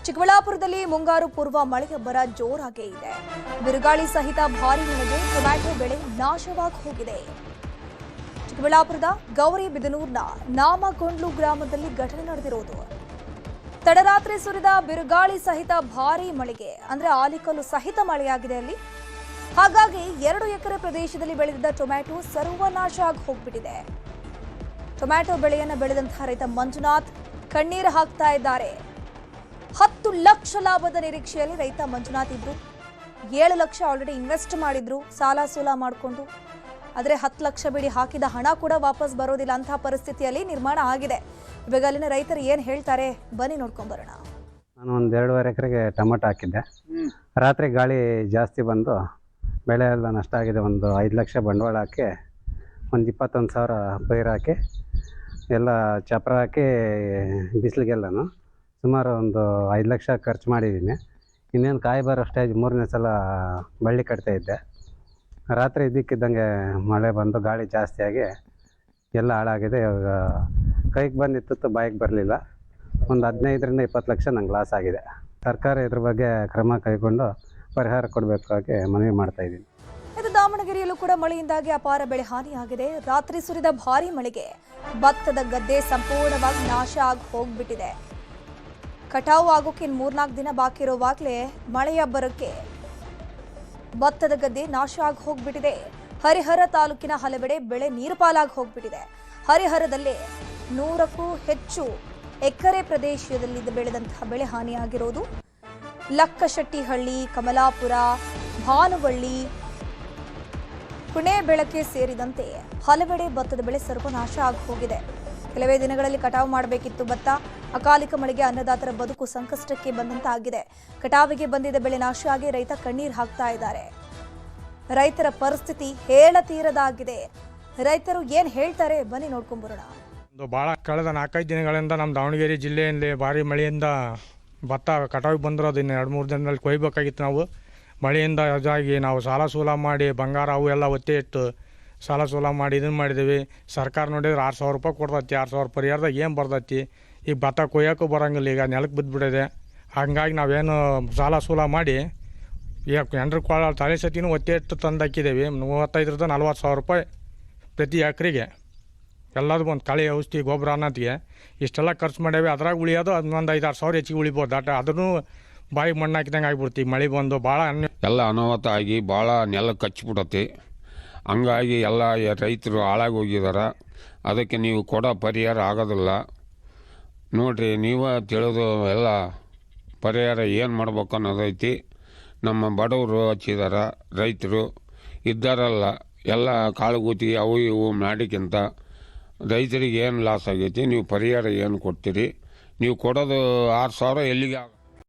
ಚಿಕ್ಕಬಳ್ಳಾಪುರದಲ್ಲಿ ಮುಂಗಾರು ಪೂರ್ವ ಮಳೆಯ ಬರ ಜೋರಾಗೇ ಇದೆ. ಬಿರುಗಾಳಿ ಸಹಿತ ಭಾರೀ ಮಳೆಗೆ ಟೊಮ್ಯಾಟೊ ಬೆಳೆ ನಾಶವಾಗಿ ಹೋಗಿದೆ. ಚಿಕ್ಕಬಳ್ಳಾಪುರದ ಗೌರಿಬಿದನೂರಿನ ನಾಮಗೊಂಡ್ಲು ಗ್ರಾಮದಲ್ಲಿ ಘಟನೆ ನಡೆದಿರುವುದು. ತಡರಾತ್ರಿ ಸುರಿದ ಬಿರುಗಾಳಿ ಸಹಿತ ಭಾರೀ ಮಳೆಗೆ ಅಂದ್ರೆ ಆಲಿಕಲ್ಲು ಸಹಿತ ಮಳೆಯಾಗಿದೆ ಅಲ್ಲಿ. ಹಾಗಾಗಿ 2 ಎಕರೆ ಪ್ರದೇಶದಲ್ಲಿ ಬೆಳೆದಿದ್ದ ಟೊಮ್ಯಾಟೊ ಸರ್ವನಾಶ ಆಗಿ ಹೋಗ್ಬಿಟ್ಟಿದೆ. ಟೊಮ್ಯಾಟೊ ಬೆಳೆಯನ್ನು ಬೆಳೆದಂತಹ ರೈತ ಮಂಜುನಾಥ್ ಕಣ್ಣೀರು ಹಾಕ್ತಾ ಇದ್ದಾರೆ. 10 ಲಕ್ಷ ಲಾಭದ ನಿರೀಕ್ಷೆಯಲ್ಲಿ ರೈತ ಮಂಜುನಾಥ್ ಇದ್ರು. 7 ಲಕ್ಷ ಆಲ್ರೆಡಿ ಇನ್ವೆಸ್ಟ್ ಮಾಡಿದ್ರು ಸಾಲ ಸೂಲ ಮಾಡಿಕೊಂಡು. ಆದರೆ 10 ಲಕ್ಷ ಬಿಡಿ ಹಾಕಿದ ಹಣ ಕೂಡ ವಾಪಸ್ ಬರೋದಿಲ್ಲ ಅಂತಹ ಪರಿಸ್ಥಿತಿಯಲ್ಲಿ ನಿರ್ಮಾಣ ಆಗಿದೆ. ಇವಾಗ ಅಲ್ಲಿನ ರೈತರು ಏನು ಹೇಳ್ತಾರೆ ಬನ್ನಿ ನೋಡ್ಕೊಂಡು ಬರೋಣ. ನಾನು ಒಂದು 2.5 ಎಕರೆಗೆ ಟೊಮೆಟೊ ಹಾಕಿದ್ದೆ. ರಾತ್ರಿ ಗಾಳಿ ಜಾಸ್ತಿ ಬಂದು ಬೆಳೆ ಎಲ್ಲ ನಷ್ಟ ಆಗಿದೆ. ಒಂದು 5 ಲಕ್ಷ ಬಂಡವಾಳ ಹಾಕಿ ಒಂದು 21,000 ಪೈರು ಹಾಕಿ ಎಲ್ಲ ಚಪ್ರ ಹಾಕಿ ಬಿಸಿಲಿಗೆಲ್ಲನು ಸುಮಾರು ಒಂದು 5 ಲಕ್ಷ ಖರ್ಚು ಮಾಡಿದ್ದೀನಿ. ಇನ್ನೇನು ಕಾಯಿ ಬರೋ ಸ್ಟೇಜ್ 3ನೇ ಸಲ ಬಳ್ಳಿ ಕಟ್ತಾ ಇದ್ದೆ. ರಾತ್ರಿ ಇದ್ದಕ್ಕಿದ್ದಂಗೆ ಮಳೆ ಬಂದು ಗಾಳಿ ಜಾಸ್ತಿಯಾಗಿ ಎಲ್ಲ ಹಾಳಾಗಿದೆ. ಇವಾಗ ಕೈಗೆ ಬಂದಿತ್ತು ಬಾಯಿಗೆ ಬರಲಿಲ್ಲ. ಒಂದು 15ರಿಂದ 20 ಲಕ್ಷ ನಂಗೆ ಲಾಸ್ ಆಗಿದೆ. ಸರ್ಕಾರ ಇದ್ರ ಬಗ್ಗೆ ಕ್ರಮ ಕೈಗೊಂಡು ಪರಿಹಾರ ಕೊಡಬೇಕಾಗಿ ಮನವಿ ಮಾಡ್ತಾಯಿದ್ದೀನಿ. ಇದು ದಾವಣಗೆರೆಯಲ್ಲೂ ಕೂಡ ಮಳೆಯಿಂದಾಗಿ ಅಪಾರ ಬೆಳೆ ಹಾನಿಯಾಗಿದೆ. ರಾತ್ರಿ ಸುರಿದ ಭಾರೀ ಮಳೆಗೆ ಭತ್ತದ ಗದ್ದೆ ಸಂಪೂರ್ಣವಾಗಿ ನಾಶ ಆಗಿ ಹೋಗ್ಬಿಟ್ಟಿದೆ. ಕಟಾವು ಆಗೋಕೆ ಇನ್ನು 3-4 ದಿನ ಬಾಕಿ ಇರುವಾಗಲೇ ಮಳೆಯ ಬರೋಕ್ಕೆ ಭತ್ತದ ಗದ್ದೆ ನಾಶ ಆಗಿ ಹೋಗ್ಬಿಟ್ಟಿದೆ. ಹರಿಹರ ತಾಲೂಕಿನ ಹಲವೆಡೆ ಬೆಳೆ ನೀರು ಪಾಲಾಗಿ ಹೋಗ್ಬಿಟ್ಟಿದೆ. ಹರಿಹರದಲ್ಲೇ 100ಕ್ಕೂ ಹೆಚ್ಚು ಎಕರೆ ಪ್ರದೇಶದಲ್ಲಿ ಬೆಳೆದಂತಹ ಬೆಳೆ ಹಾನಿಯಾಗಿರೋದು. ಲಕ್ಕಶೆಟ್ಟಿಹಳ್ಳಿ, ಕಮಲಾಪುರ, ಭಾನುವಳ್ಳಿ, ಕುಣೆಬೆಳಕೆ ಸೇರಿದಂತೆ ಹಲವೆಡೆ ಭತ್ತದ ಬೆಳೆ ಸರ್ವನಾಶ ಆಗಿ ಹೋಗಿದೆ. ಕೆಲವೇ ದಿನಗಳಲ್ಲಿ ಕಟಾವು ಮಾಡಬೇಕಿತ್ತು ಭತ್ತ. ಅಕಾಲಿಕ ಮಳೆಗೆ ಅನ್ನದಾತರ ಬದುಕು ಸಂಕಷ್ಟಕ್ಕೆ ಬಂದಂತಾಗಿದೆ. ಕಟಾವಿಗೆ ಬಂದಿದ್ದ ಬೆಳೆ ನಾಶ ಆಗಿ ರೈತ ಕಣ್ಣೀರು ಹಾಕ್ತಾ ಇದ್ದಾರೆ. ರೈತರ ಪರಿಸ್ಥಿತಿ ಹೇಳತೀರದಾಗಿದೆ. ರೈತರು ಏನು ಹೇಳ್ತಾರೆ ಬನ್ನಿ ನೋಡ್ಕೊಂಡ್ಬರೋಣ. ಭಾಳ ಕಳೆದ 4-5 ದಿನಗಳಿಂದ ನಮ್ಮ ದಾವಣಗೆರೆ ಜಿಲ್ಲೆಯಲ್ಲಿ ಭಾರಿ ಮಳೆಯಿಂದ ಭತ್ತ ಕಟಾವಿಗೆ ಬಂದಿರೋದು. ಇನ್ನು 2-3 ದಿನದಲ್ಲಿ ಕೊಯ್ಬೇಕಾಗಿತ್ತು. ನಾವು ಮಳೆಯಿಂದ ಇದಾಗಿ ನಾವು ಸಾಲ ಸೂಲ ಮಾಡಿ ಬಂಗಾರ ಅವು ಎಲ್ಲ ಒತ್ತೆ ಇಟ್ಟು ಸಾಲ ಸೂಲ ಮಾಡಿ ಇದನ್ನು ಮಾಡಿದ್ದೀವಿ. ಸರ್ಕಾರ ನೋಡಿದ್ರೆ 6,000 ರೂಪಾಯಿ ಕೊಡ್ತೈತಿ. 6,000 ಪರಿಹಾರದಾಗ ಏನು ಬರ್ತೈತಿ? ಈಗ ಭತ್ತ ಕೊಯ್ಯೋಕ್ಕೂ ಬರೋಂಗಿಲ್ಲ. ಈಗ ನೆಲಕ್ಕೆ ಬಿದ್ದುಬಿಟ್ಟಿದೆ. ಹಾಗಾಗಿ ನಾವೇನು ಸಾಲ ಸೂಲ ಮಾಡಿ ಈಗ ಎಂಡ್ರ ಕೊಳ ತಲೆ ಸತಿನೂ ಒತ್ತೆ ಇಟ್ಟು ತಂದು ಹಾಕಿದ್ದೇವೆ. 35ರಿಂದ 40,000 ರೂಪಾಯಿ ಪ್ರತಿ ಎಕರೆಗೆ. ಎಲ್ಲದೂ ಒಂದು ಕಳೆ ಔಷಧಿ ಗೊಬ್ಬರ ಅನ್ನೋತ್ತಿಗೆ ಇಷ್ಟೆಲ್ಲ ಖರ್ಚು ಮಾಡೇವೆ. ಅದ್ರಾಗ ಉಳಿಯೋದು ಒಂದು 5-6 ಸಾವಿರ ಹೆಚ್ಚಿಗೆ ಉಳಿಬೋದು. ಅದನ್ನು ಬಾಯಿಗೆ ಮಣ್ಣು ಹಾಕಿದಂಗೆ ಆಗಿಬಿಡ್ತೀವಿ. ಮಳೆ ಬಂದು ಭಾಳ ಎಲ್ಲ ಅನಾಹುತ ಆಗಿ ಭಾಳ ನೆಲ ಕಚ್ಚಿಬಿಡತ್ತೆ. ಹಂಗಾಗಿ ಎಲ್ಲ ರೈತರು ಹಾಳಾಗಿ ಹೋಗಿದ್ದಾರೆ. ಅದಕ್ಕೆ ನೀವು ಕೊಡೋ ಪರಿಹಾರ ಆಗೋದಿಲ್ಲ. ನೋಡಿರಿ, ನೀವೇ ತಿಳಿದು ಎಲ್ಲ ಪರಿಹಾರ ಏನು ಮಾಡ್ಬೇಕು ಅನ್ನೋದೈತಿ. ನಮ್ಮ ಬಡವರು ಹಚ್ಚಿದಾರ, ರೈತರು ಇದ್ದಾರಲ್ಲ, ಎಲ್ಲ ಕಾಳುಗೂತಿ ಅವು ಇವು ಮಾಡಿಕ್ಕಿಂತ ರೈತರಿಗೆ ಏನು ಲಾಸ್ ಆಗೈತಿ, ನೀವು ಪರಿಹಾರ ಏನು ಕೊಡ್ತೀರಿ? ನೀವು ಕೊಡೋದು 6,000 ಎಲ್ಲಿಗೆ